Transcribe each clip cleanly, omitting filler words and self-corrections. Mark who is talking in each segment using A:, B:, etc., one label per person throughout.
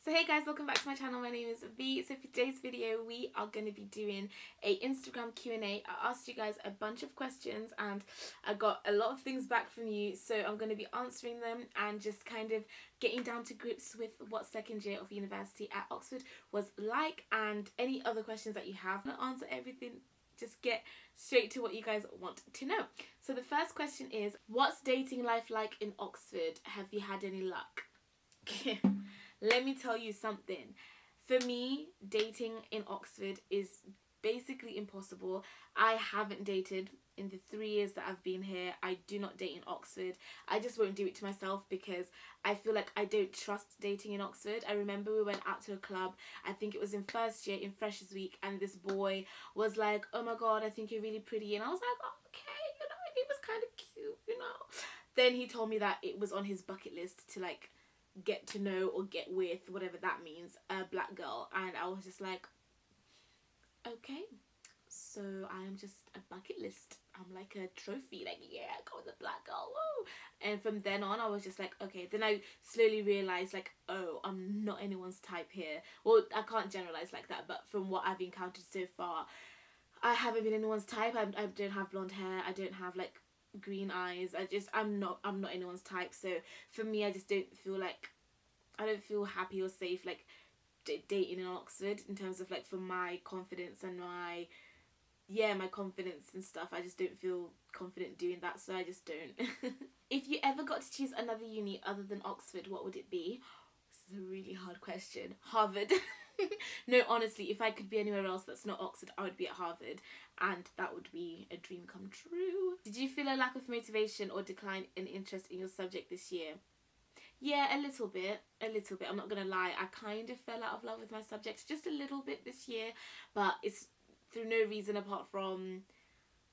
A: So hey guys, welcome back to my channel. My name is V. So for today's video, we are going to be doing a Instagram Q&A. I asked you guys a bunch of questions and I got a lot of things back from you. So I'm going to be answering them and just kind of getting down to grips with what second year of university at Oxford was like and any other questions that you have. I'm going to answer everything. Just get straight to what you guys want to know. So the first question is, what's dating life like in Oxford? Have you had any luck? Let me tell you something. For me, dating in Oxford is basically impossible. I haven't dated in the 3 years that I've been here. I do not date in Oxford. I just won't do it to myself because I feel like I don't trust dating in Oxford. I remember we went out to a club, I think it was in first year, in Freshers Week, and this boy was like, oh my god, I think you're really pretty. And I was like, oh, okay, you know, he was kind of cute, you know. Then he told me that it was on his bucket list to like get to know or get with, whatever that means, a black girl. And I was just like, okay, so I am just a bucket list. I'm like a trophy, like, yeah, I got with a black girl, woo. And from then on I was just like, okay. Then I slowly realized, like, oh, I'm not anyone's type here. Well, I can't generalize like that, but from what I've encountered so far, I haven't been anyone's type. I don't have blonde hair, I don't have like green eyes. I'm not anyone's type. So for me, I just don't feel like, I don't feel happy or safe like dating in Oxford in terms of like for my confidence and my confidence and stuff. I just don't feel confident doing that, so I just don't. If you ever got to choose another uni other than Oxford, what would it be? This is a really hard question. Harvard. No, honestly, if I could be anywhere else that's not Oxford, I would be at Harvard, and that would be a dream come true. Did you feel a lack of motivation or decline in interest in your subject this year? Yeah, a little bit. I'm not gonna lie, I kind of fell out of love with my subject just a little bit this year, but it's through no reason apart from,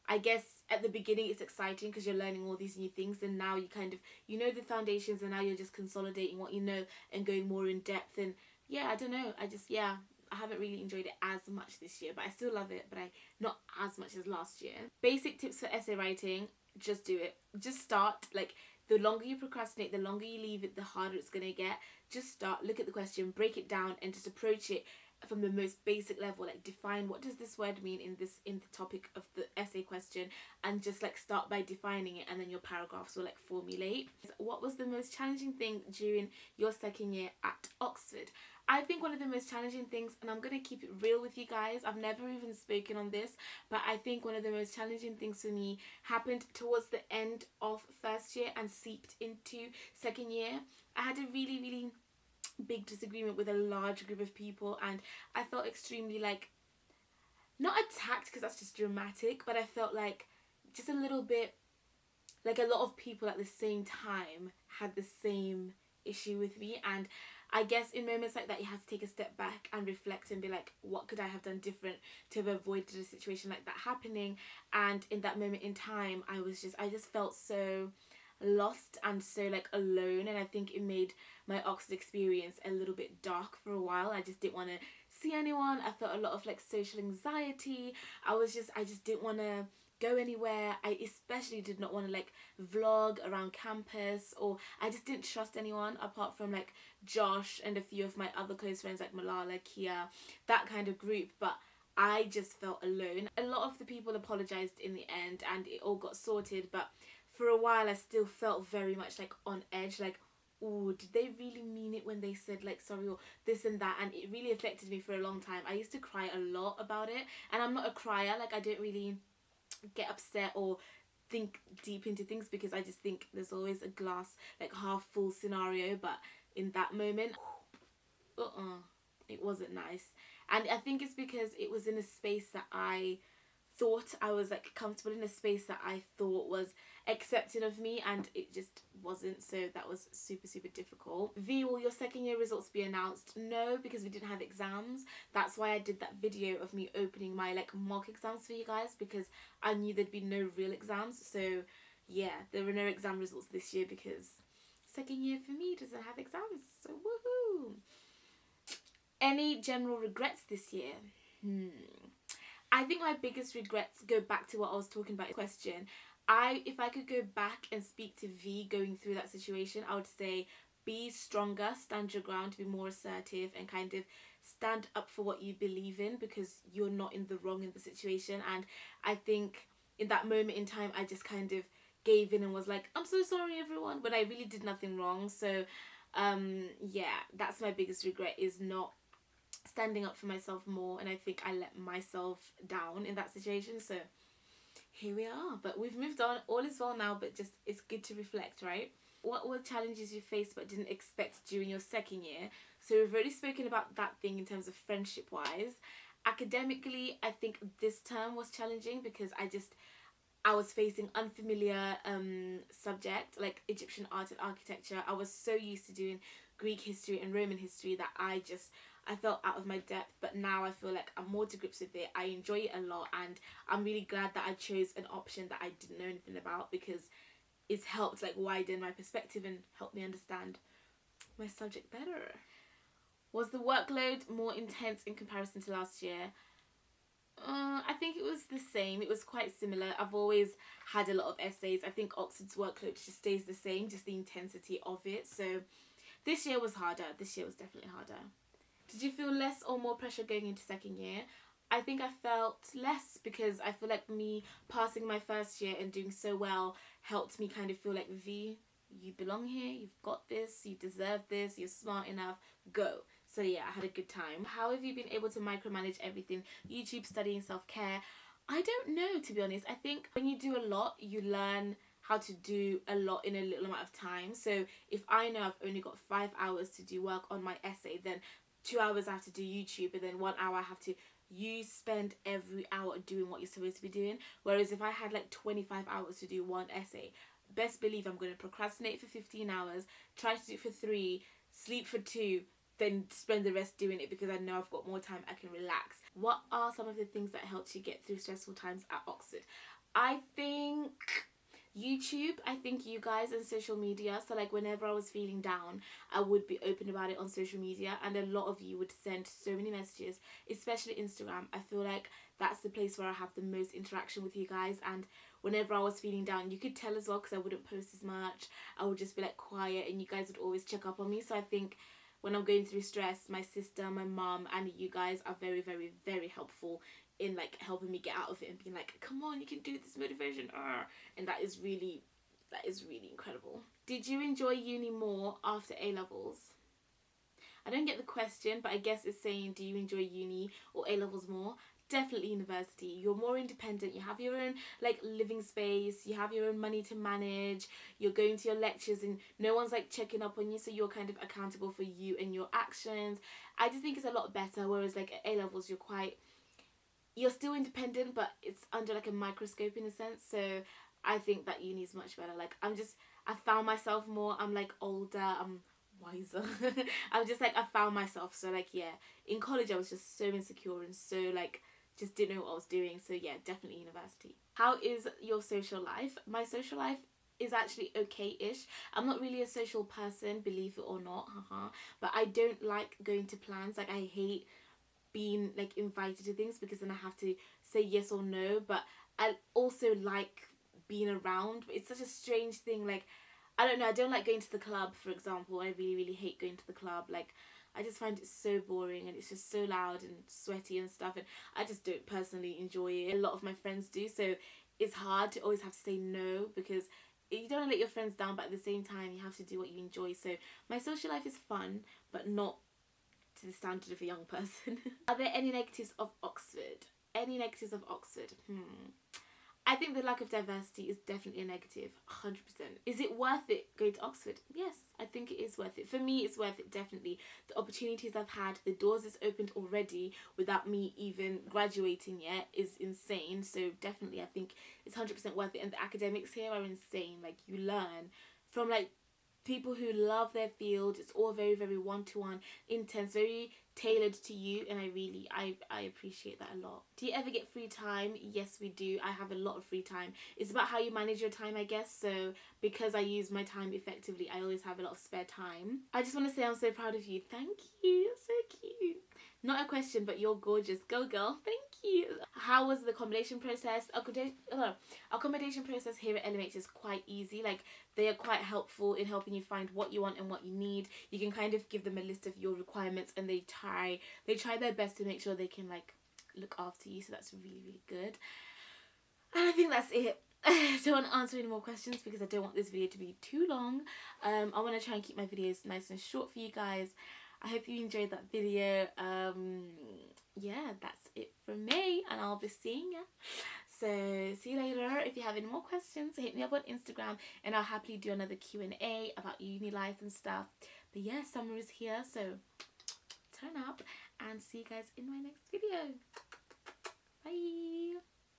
A: I guess at the beginning it's exciting because you're learning all these new things, and now you kind of, you know the foundations, and now you're just consolidating what you know and going more in depth. And yeah, I don't know, I haven't really enjoyed it as much this year, but I still love it, but not as much as last year. Basic tips for essay writing: just do it. Just start. Like, the longer you procrastinate, the longer you leave it, the harder it's going to get. Just start, look at the question, break it down, and just approach it from the most basic level. Like, define, what does this word mean in the topic of the essay question, and just like start by defining it, and then your paragraphs will like formulate. What was the most challenging thing during your second year at Oxford? I think one of the most challenging things, and I'm going to keep it real with you guys, I've never even spoken on this, but I think one of the most challenging things for me happened towards the end of first year and seeped into second year. I had a really big disagreement with a large group of people, and I felt extremely like, not attacked because that's just dramatic, but I felt like just a little bit like a lot of people at the same time had the same issue with me. And I guess in moments like that, you have to take a step back and reflect and be like, what could I have done different to have avoided a situation like that happening? And in that moment in time, I just felt so lost and so like alone, and I think it made my Oxford experience a little bit dark for a while. I just didn't want to see anyone. I felt a lot of like social anxiety. I just didn't want to go anywhere. I especially did not want to like vlog around campus, or I just didn't trust anyone apart from like Josh and a few of my other close friends like Malala, Kia, that kind of group. But I just felt alone. A lot of the people apologized in the end and it all got sorted, but for a while I still felt very much like on edge, like, oh, did they really mean it when they said like sorry or this and that? And it really affected me for a long time. I used to cry a lot about it, and I'm not a crier, like I don't really get upset or think deep into things because I just think there's always a glass like half full scenario. But in that moment, it wasn't nice. And I think it's because it was in a space that I thought I was like comfortable in, a space that I thought was accepting of me, and it just wasn't. So that was super difficult. V, will your second year results be announced? No, because we didn't have exams. That's why I did that video of me opening my like mock exams for you guys, because I knew there'd be no real exams. So yeah, there were no exam results this year because second year for me doesn't have exams. So woohoo. Any general regrets this year? I think my biggest regrets go back to what I was talking about in the question. If I could go back and speak to V going through that situation, I would say be stronger, stand your ground, be more assertive, and kind of stand up for what you believe in, because you're not in the wrong in the situation. And I think in that moment in time, I just kind of gave in and was like, I'm so sorry everyone, but I really did nothing wrong. So yeah, that's my biggest regret, is not standing up for myself more. And I think I let myself down in that situation. So here we are, but we've moved on, all is well now, but just it's good to reflect, right? What were challenges you faced but didn't expect during your second year? So we've already spoken about that thing in terms of friendship wise. Academically, I think this term was challenging because I was facing unfamiliar subject like Egyptian art and architecture. I was so used to doing Greek history and Roman history that I felt out of my depth. But now I feel like I'm more to grips with it. I enjoy it a lot, and I'm really glad that I chose an option that I didn't know anything about, because it's helped like widen my perspective and help me understand my subject better. Was the workload more intense in comparison to last year? I think it was the same. It was quite similar. I've always had a lot of essays. I think Oxford's workload just stays the same, just the intensity of it. So this year was harder. This year was definitely harder. Did you feel less or more pressure going into second year? I think I felt less, because I feel like me passing my first year and doing so well helped me kind of feel like, V, you belong here, you've got this, you deserve this, you're smart enough, go. So yeah, I had a good time. How have you been able to micromanage everything? YouTube, studying, self-care? I don't know, to be honest. I think when you do a lot, you learn how to do a lot in a little amount of time. So if I know I've only got 5 hours to do work on my essay, then 2 hours I have to do YouTube, and then 1 hour I have to spend every hour doing what you're supposed to be doing. Whereas if I had like 25 hours to do one essay, best believe I'm going to procrastinate for 15 hours, try to do it for 3, sleep for 2, then spend the rest doing it, because I know I've got more time, I can relax. What are some of the things that helped you get through stressful times at Oxford? I think YouTube, I think you guys, and social media. So like whenever I was feeling down, I would be open about it on social media, and a lot of you would send so many messages, especially Instagram. I feel like that's the place where I have the most interaction with you guys. And whenever I was feeling down, you could tell as well, because I wouldn't post as much. I would just be like quiet, and you guys would always check up on me. So I think when I'm going through stress, my sister, my mum, and you guys are very, very, very helpful in like helping me get out of it and being like, come on, you can do this, motivation. And that is really incredible. Did you enjoy uni more after A-levels? I don't get the question, but I guess it's saying, do you enjoy uni or A-levels more? Definitely university. You're more independent, you have your own like living space, you have your own money to manage, you're going to your lectures and no one's like checking up on you, so you're kind of accountable for you and your actions. I just think it's a lot better, whereas like at A-levels you're still independent, but it's under like a microscope in a sense. So I think that uni is much better. Like I found myself more, I'm like older, I'm wiser. I'm just like, I found myself. So like, yeah, in college I was just so insecure and so like just didn't know what I was doing. So yeah, definitely university. How is your social life? My social life is actually okay-ish. I'm not really a social person, believe it or not, but I don't like going to plans. Like I hate being like invited to things, because then I have to say yes or no. But I also like being around. It's such a strange thing. Like I don't know, I don't like going to the club, for example. I really hate going to the club. Like I just find it so boring, and it's just so loud and sweaty and stuff, and I just don't personally enjoy it. A lot of my friends do, so it's hard to always have to say no, because you don't want to let your friends down, but at the same time you have to do what you enjoy. So my social life is fun, but not to the standard of a young person. Are there any negatives of Oxford? Any negatives of Oxford? I think the lack of diversity is definitely a negative, 100%. Is it worth it going to Oxford? Yes, I think it is worth it. For me, it's worth it, definitely. The opportunities I've had, the doors it's opened already without me even graduating yet is insane. So definitely, I think it's 100% worth it. And the academics here are insane. Like, you learn from, like, people who love their field. It's all very, very one-to-one, intense, very tailored to you, and I appreciate that a lot. Do you ever get free time? Yes, we do. I have a lot of free time. It's about how you manage your time, I guess. So because I use my time effectively, I always have a lot of spare time. I just want to say I'm so proud of you. Thank you. So cute. Not a question, but you're gorgeous. Go girl. Thank you. you. How was the accommodation process? Accommodation process here at LMH is quite easy. Like, they are quite helpful in helping you find what you want and what you need. You can kind of give them a list of your requirements, and they try their best to make sure they can like look after you. So that's really, really good. And I think that's it. I don't want to answer any more questions because I don't want this video to be too long. I want to try and keep my videos nice and short for you guys. I hope you enjoyed that video. Yeah, that's it from me, and I'll be seeing ya. So see you later. If you have any more questions, hit me up on Instagram, and I'll happily do another Q&A about uni life and stuff. But yeah, summer is here, so turn up, and see you guys in my next video. Bye.